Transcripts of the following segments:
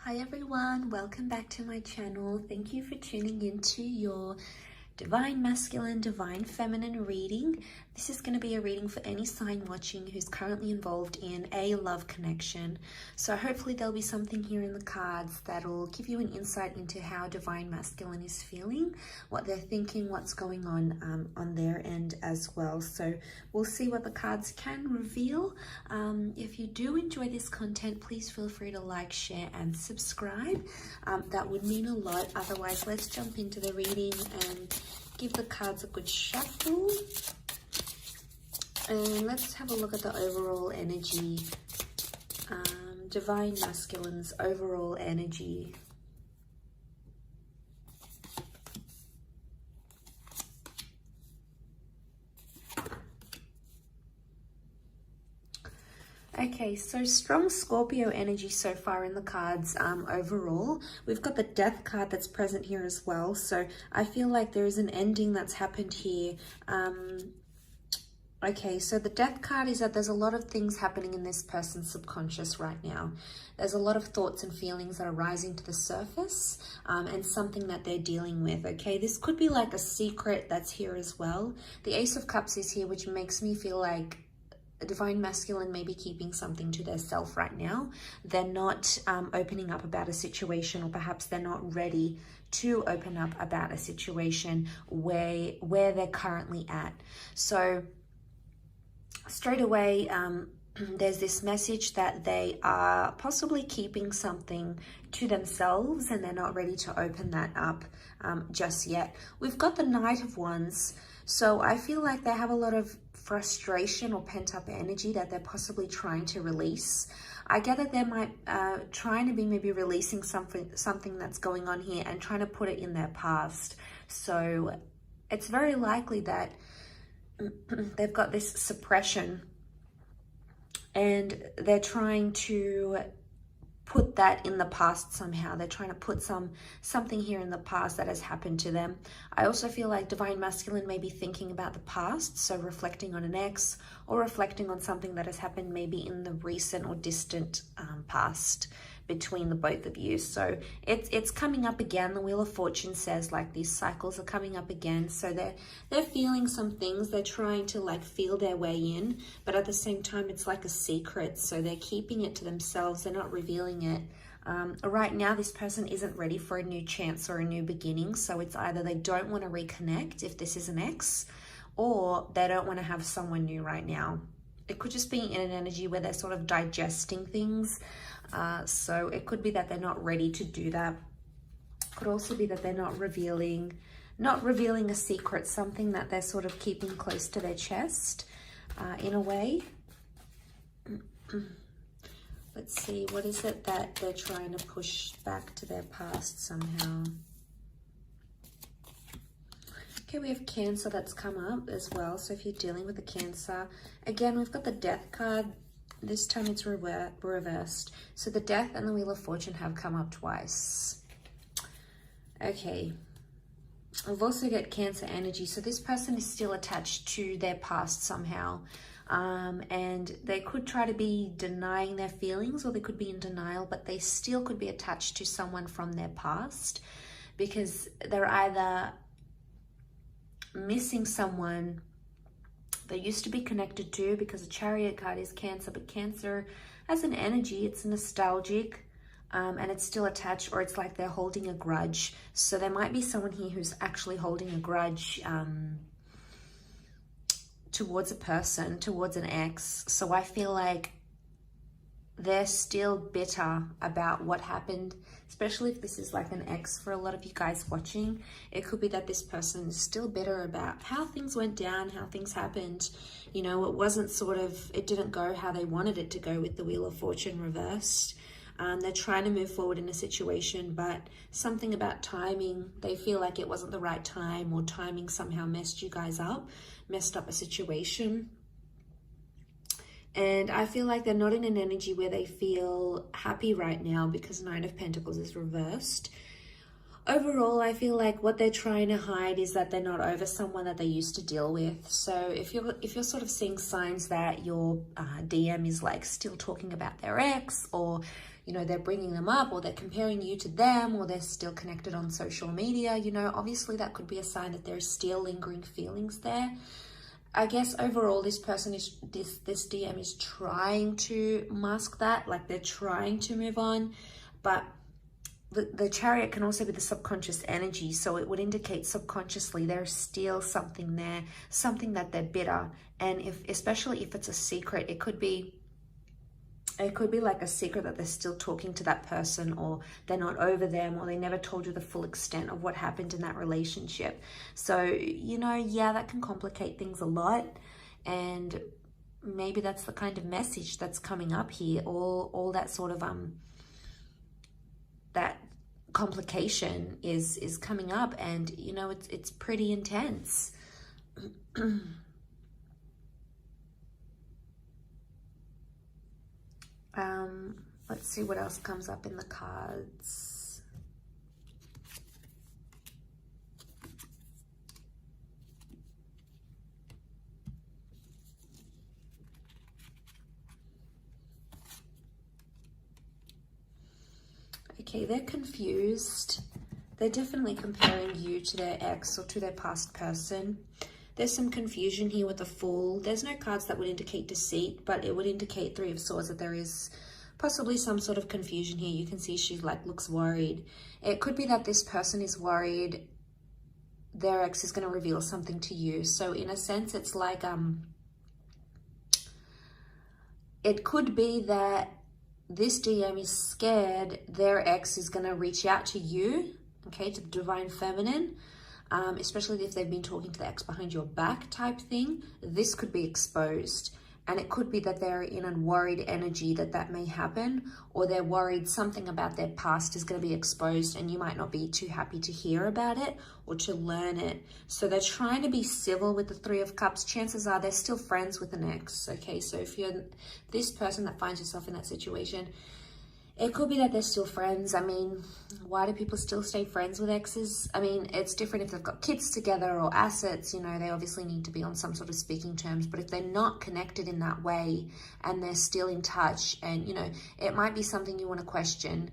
Hi everyone, welcome back to my channel. Thank you for tuning into your Divine Masculine, Divine Feminine reading. This is going to be a reading for any sign watching who's currently involved in a love connection. So hopefully there'll be something here in the cards that'll give you an insight into how Divine Masculine is feeling, what they're thinking, what's going on their end as well. So we'll see what the cards can reveal. If you do enjoy this content, please feel free to like, share and subscribe. That would mean a lot. Otherwise, let's jump into the reading and give the cards a good shuffle. And let's have a look at the overall energy. Divine Masculine's overall energy. Okay, so strong Scorpio energy so far in the cards overall. We've got the Death card that's present here as well. So I feel like there is an ending that's happened here. Okay, so the Death card is that there's a lot of things happening in this person's subconscious right now. There's a lot of thoughts and feelings that are rising to the surface and something that they're dealing with, okay? This could be like a secret that's here as well. The Ace of Cups is here, which makes me feel like Divine Masculine may be keeping something to their self right now. They're not opening up about a situation, or perhaps they're not ready to open up about a situation where they're currently at. So straight away, there's this message that they are possibly keeping something to themselves and they're not ready to open that up just yet. We've got the Knight of Wands. So I feel like they have a lot of frustration or pent-up energy that they're possibly trying to release. I get that they might trying to be maybe releasing something that's going on here and trying to put it in their past. So it's very likely that they've got this suppression and they're trying to put that in the past somehow. They're trying to put something here in the past that has happened to them. I also feel like Divine Masculine may be thinking about the past, so reflecting on an ex or reflecting on something that has happened maybe in the recent or distant past between the both of you. So it's coming up again. The Wheel of Fortune says like these cycles are coming up again. So they're feeling some things. They're trying to like feel their way in, but at the same time it's like a secret. So they're keeping it to themselves. They're not revealing it. Right now this person isn't ready for a new chance or a new beginning. So it's either they don't want to reconnect if this is an ex, or they don't want to have someone new right now. It could just be in an energy where they're sort of digesting things. So it could be that they're not ready to do that. Could also be that they're not revealing a secret, something that they're sort of keeping close to their chest in a way. Let's see, what is it that they're trying to push back to their past somehow? Okay, we have Cancer that's come up as well. So if you're dealing with a Cancer, again, we've got the Death card. This time it's reversed. So the Death and the Wheel of Fortune have come up twice. Okay. We've also got Cancer energy. So this person is still attached to their past somehow. And they could try to be denying their feelings, or they could be in denial, but they still could be attached to someone from their past, because they're either missing someone they used to be connected to, because a Chariot card is Cancer, but Cancer as an energy, it's nostalgic and it's still attached, or it's like they're holding a grudge. So there might be someone here who's actually holding a grudge towards a person, towards an ex. So I feel like they're still bitter about what happened, especially if this is like an ex for a lot of you guys watching. It could be that this person is still bitter about how things went down, how things happened. You know, it didn't go how they wanted it to go with the Wheel of Fortune reversed. They're trying to move forward in a situation, but something about timing, they feel like it wasn't the right time, or timing somehow messed you guys up, messed up a situation. And I feel like they're not in an energy where they feel happy right now, because Nine of Pentacles is reversed. Overall, I feel like what they're trying to hide is that they're not over someone that they used to deal with. So if you're sort of seeing signs that your DM is like still talking about their ex, or you know, they're bringing them up, or they're comparing you to them, or they're still connected on social media, you know, obviously that could be a sign that there's still lingering feelings there. I guess overall this person is, this DM is trying to mask that, like they're trying to move on, but the Chariot can also be the subconscious energy, so it would indicate subconsciously there's still something there, something that they're bitter. And especially if it's a secret, it could be like a secret that they're still talking to that person, or they're not over them, or they never told you the full extent of what happened in that relationship. So, you know, yeah, that can complicate things a lot. And maybe that's the kind of message that's coming up here, all that sort of that complication is coming up, and you know, it's pretty intense. Let's see what else comes up in the cards. Okay, they're confused. They're definitely comparing you to their ex or to their past person. There's some confusion here with the Fool. There's no cards that would indicate deceit, but it would indicate Three of Swords, that there is possibly some sort of confusion here. You can see she like looks worried. It could be that this person is worried their ex is going to reveal something to you. So in a sense, it's like it could be that this DM is scared their ex is going to reach out to you, okay, to the Divine Feminine, especially if they've been talking to the ex behind your back type thing. This could be exposed. And it could be that they're in a worried energy that may happen, or they're worried something about their past is going to be exposed and you might not be too happy to hear about it or to learn it. So they're trying to be civil with the Three of Cups. Chances are they're still friends with an ex, okay? So if you're this person that finds yourself in that situation, it could be that they're still friends. I mean, why do people still stay friends with exes? I mean, it's different if they've got kids together or assets, you know, they obviously need to be on some sort of speaking terms. But if they're not connected in that way and they're still in touch, and, you know, it might be something you want to question.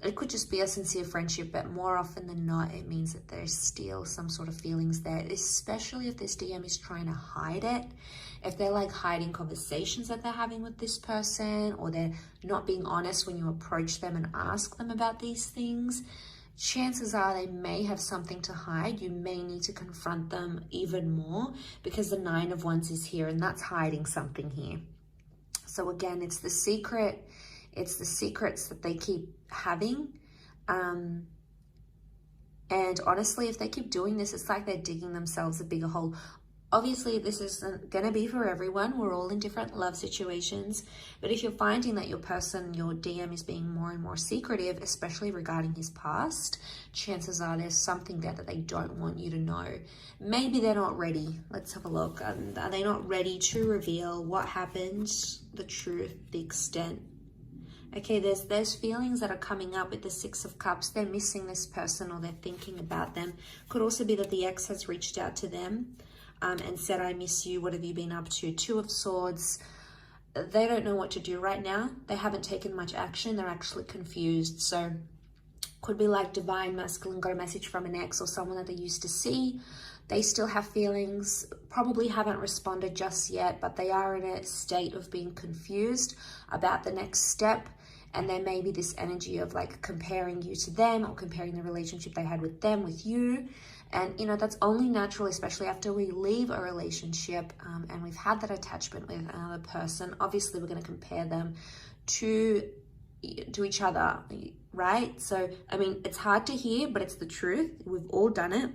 It could just be a sincere friendship, but more often than not, it means that there's still some sort of feelings there, especially if this DM is trying to hide it. If they're like hiding conversations that they're having with this person, or they're not being honest when you approach them and ask them about these things, chances are they may have something to hide. You may need to confront them even more, because the Nine of Wands is here, and that's hiding something here. So again, it's the secret. It's the secrets that they keep having. And honestly, if they keep doing this, it's like they're digging themselves a bigger hole. Obviously, this isn't going to be for everyone. We're all in different love situations. But if you're finding that your person, your DM, is being more and more secretive, especially regarding his past, chances are there's something there that they don't want you to know. Maybe they're not ready. Let's have a look. Are they not ready to reveal what happened, the truth, the extent? Okay, there's feelings that are coming up with the Six of Cups. They're missing this person, or they're thinking about them. Could also be that the ex has reached out to them and said, I miss you, what have you been up to? Two of Swords. They don't know what to do right now. They haven't taken much action. They're actually confused. So could be like Divine Masculine got a message from an ex or someone that they used to see. They still have feelings, probably haven't responded just yet, but they are in a state of being confused about the next step. And there may be this energy of like comparing you to them, or comparing the relationship they had with them with you. And, you know, that's only natural, especially after we leave a relationship and we've had that attachment with another person. Obviously, we're going to compare them to each other, right? So, I mean, it's hard to hear, but it's the truth. We've all done it.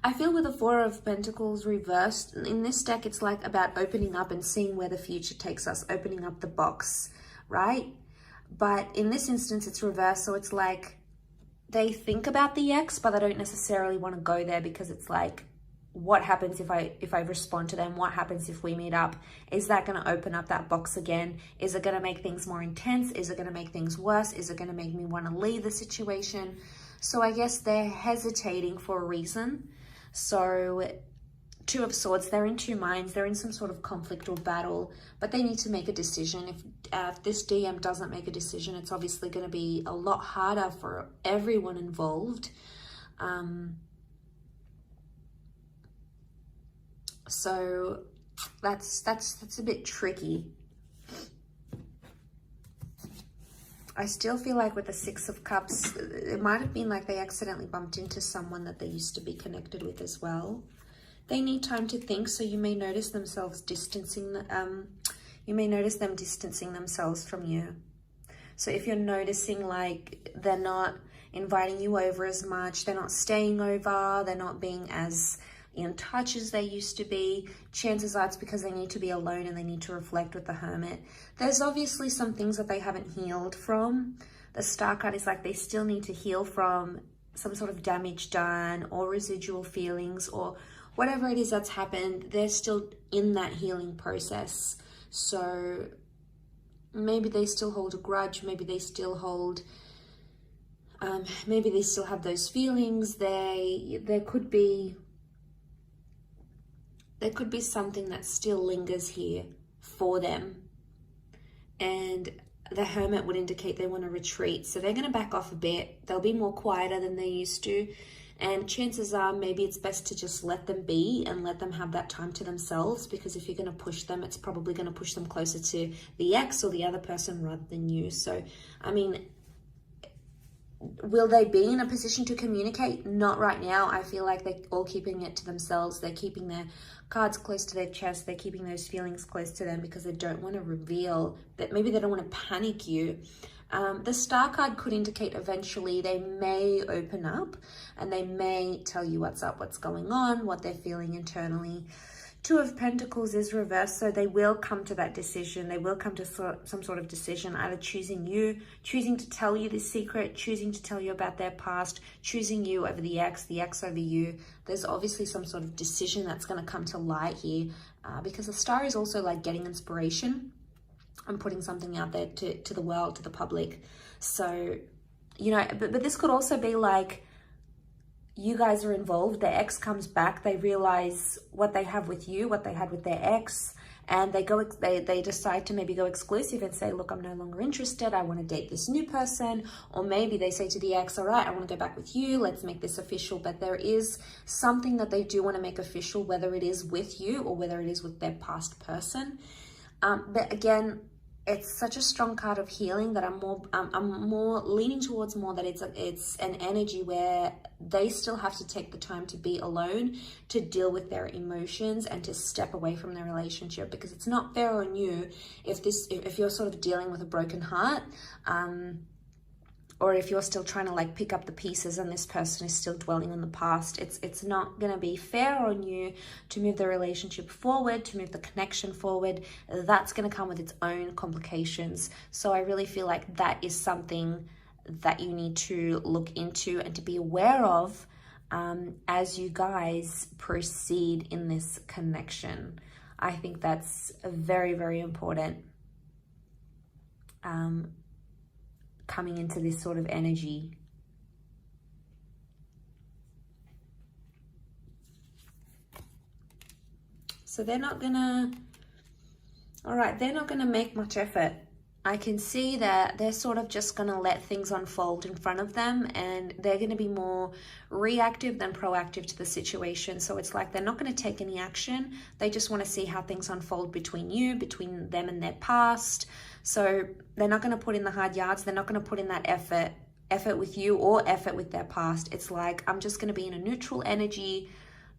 I feel with the Four of Pentacles reversed, in this deck, it's like about opening up and seeing where the future takes us, opening up the box, right? But in this instance, it's reversed. So it's like they think about the ex, but they don't necessarily want to go there, because it's like, what happens if I respond to them? What happens if we meet up? Is that going to open up that box again? Is it going to make things more intense? Is it going to make things worse? Is it going to make me want to leave the situation? So I guess they're hesitating for a reason. So Two of Swords, they're in two minds. They're in some sort of conflict or battle, but they need to make a decision. If this DM doesn't make a decision, it's obviously going to be a lot harder for everyone involved. So that's a bit tricky. I still feel like with the Six of Cups, it might have been like they accidentally bumped into someone that they used to be connected with as well. They need time to think, so you may notice themselves distancing, you may notice them distancing themselves from you. So if you're noticing like they're not inviting you over as much, they're not staying over, they're not being as in touch as they used to be, chances are it's because they need to be alone and they need to reflect with the Hermit. There's obviously some things that they haven't healed from. The Star card is like they still need to heal from some sort of damage done or residual feelings or whatever it is that's happened. They're still in that healing process. So maybe they still hold a grudge, maybe they still hold, maybe they still have those feelings. There could be something that still lingers here for them. And the Hermit would indicate they want to retreat. So they're going to back off a bit. They'll be more quieter than they used to. And chances are maybe it's best to just let them be and let them have that time to themselves, because if you're going to push them, it's probably going to push them closer to the ex or the other person rather than you. So, I mean, will they be in a position to communicate? Not right now. I feel like they're all keeping it to themselves. They're keeping their cards close to their chest. They're keeping those feelings close to them because they don't want to reveal that. Maybe they don't want to panic you. The Star card could indicate eventually they may open up and they may tell you what's up, what's going on, what they're feeling internally. Two of Pentacles is reversed, so they will come to that decision. They will come to some sort of decision, either choosing you, choosing to tell you this secret, choosing to tell you about their past, choosing you over the ex over you. There's obviously some sort of decision that's going to come to light here, because the Star is also like getting inspiration and putting something out there to the world, to the public. So, you know, but this could also be like, you guys are involved, the ex comes back, they realize what they have with you, what they had with their ex, and they decide to maybe go exclusive and say, look, I'm no longer interested, I want to date this new person. Or maybe they say to the ex, all right, I want to go back with you, let's make this official. But there is something that they do want to make official, whether it is with you or whether it is with their past person. But again, it's such a strong card of healing that I'm more leaning towards more that it's an energy where they still have to take the time to be alone, to deal with their emotions and to step away from their relationship, because it's not fair on you if you're sort of dealing with a broken heart, or if you're still trying to like pick up the pieces and this person is still dwelling on the past. It's not going to be fair on you to move the relationship forward, to move the connection forward. That's going to come with its own complications. So I really feel like that is something that you need to look into and to be aware of as you guys proceed in this connection. I think that's very, very important. Coming into this sort of energy. So they're not gonna, all right, they're not gonna make much effort. I can see that they're sort of just gonna let things unfold in front of them, and they're gonna be more reactive than proactive to the situation. So it's like they're not gonna take any action. They just wanna see how things unfold between you, between them and their past. So they're not going to put in the hard yards. They're not going to put in that effort with you or effort with their past. It's like, I'm just going to be in a neutral energy.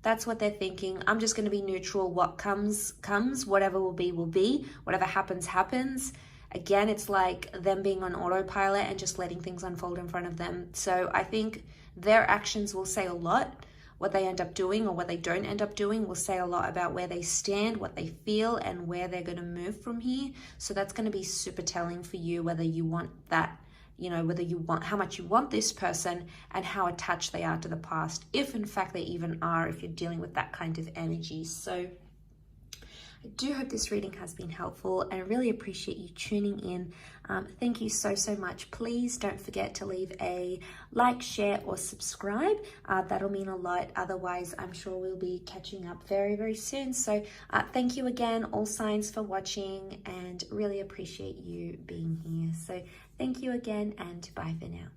That's what they're thinking. I'm just going to be neutral. What comes, comes. Whatever will be, will be. Whatever happens, happens. Again, it's like them being on autopilot and just letting things unfold in front of them. So I think their actions will say a lot. What they end up doing or what they don't end up doing will say a lot about where they stand, what they feel, and where they're going to move from here. So that's going to be super telling for you, whether you want that, you know, whether you want, how much you want this person and how attached they are to the past, if in fact they even are, if you're dealing with that kind of energy. So I do hope this reading has been helpful, and I really appreciate you tuning in. Thank you so much. Please don't forget to leave a like, share, or subscribe. That'll mean a lot. Otherwise, I'm sure we'll be catching up very soon. So thank you again, all signs, for watching, and really appreciate you being here. So thank you again, and bye for now.